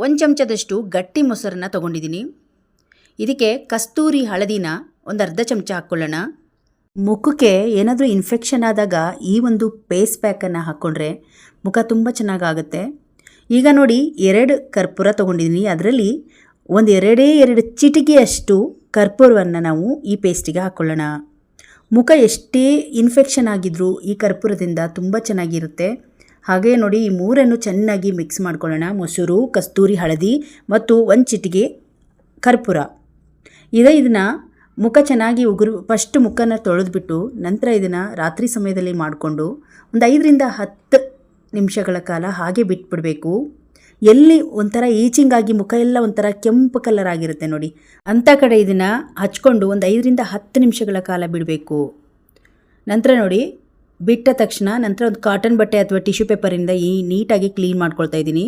ಒಂದು ಚಮಚದಷ್ಟು ಗಟ್ಟಿ ಮೊಸರನ್ನ ತೊಗೊಂಡಿದ್ದೀನಿ. ಇದಕ್ಕೆ ಕಸ್ತೂರಿ ಹಳದಿನ ಒಂದು ಅರ್ಧ ಚಮಚ ಹಾಕ್ಕೊಳ್ಳೋಣ. ಮುಖಕ್ಕೆ ಏನಾದರೂ ಇನ್ಫೆಕ್ಷನ್ ಆದಾಗ ಈ ಒಂದು ಫೇಸ್ ಪ್ಯಾಕನ್ನು ಹಾಕ್ಕೊಂಡ್ರೆ ಮುಖ ತುಂಬ ಚೆನ್ನಾಗಾಗುತ್ತೆ. ಈಗ ನೋಡಿ 2 ಕರ್ಪೂರ ತೊಗೊಂಡಿದ್ದೀನಿ. ಅದರಲ್ಲಿ ಒಂದು ಎರಡು ಚಿಟಿಕೆಯಷ್ಟು ಕರ್ಪೂರವನ್ನು ನಾವು ಈ ಪೇಸ್ಟಿಗೆ ಹಾಕ್ಕೊಳ್ಳೋಣ. ಮುಖ ಎಷ್ಟೇ ಇನ್ಫೆಕ್ಷನ್ ಆಗಿದ್ರೂ ಈ ಕರ್ಪೂರದಿಂದ ತುಂಬ ಚೆನ್ನಾಗಿರುತ್ತೆ. ಹಾಗೆ ನೋಡಿ ಈ ಮೂರನ್ನು ಚೆನ್ನಾಗಿ ಮಿಕ್ಸ್ ಮಾಡ್ಕೊಳ್ಳೋಣ. ಮೊಸರು, ಕಸ್ತೂರಿ ಹಳದಿ ಮತ್ತು 1 ಚಿಟಿಕೆ ಕರ್ಪೂರ. ಇದನ್ನು ಮುಖ ಚೆನ್ನಾಗಿ ಫಸ್ಟ್ ಮುಖನ ತೊಳೆದ್ಬಿಟ್ಟು ನಂತರ ಇದನ್ನು ರಾತ್ರಿ ಸಮಯದಲ್ಲಿ ಮಾಡಿಕೊಂಡು ಒಂದು 5 ರಿಂದ 10 ನಿಮಿಷಗಳ ಕಾಲ ಹಾಗೆ ಬಿಟ್ಬಿಡಬೇಕು. ಎಲ್ಲಿ ಒಂಥರ ಈಚಿಂಗ್ ಆಗಿ ಮುಖ ಎಲ್ಲ ಒಂಥರ ಕೆಂಪು ಕಲರ್ ಆಗಿರುತ್ತೆ ನೋಡಿ, ಅಂಥ ಕಡೆ ಇದನ್ನು ಹಚ್ಕೊಂಡು ಒಂದು 5 ರಿಂದ 10 ನಿಮಿಷಗಳ ಕಾಲ ಬಿಡಬೇಕು. ನಂತರ ನೋಡಿ ಬಿಟ್ಟ ತಕ್ಷಣ ನಂತರ ಒಂದು ಕಾಟನ್ ಬಟ್ಟೆ ಅಥವಾ ಟಿಶ್ಯೂ ಪೇಪರಿಂದ ನೀಟಾಗಿ ಕ್ಲೀನ್ ಮಾಡ್ಕೊಳ್ತಾ ಇದ್ದೀನಿ.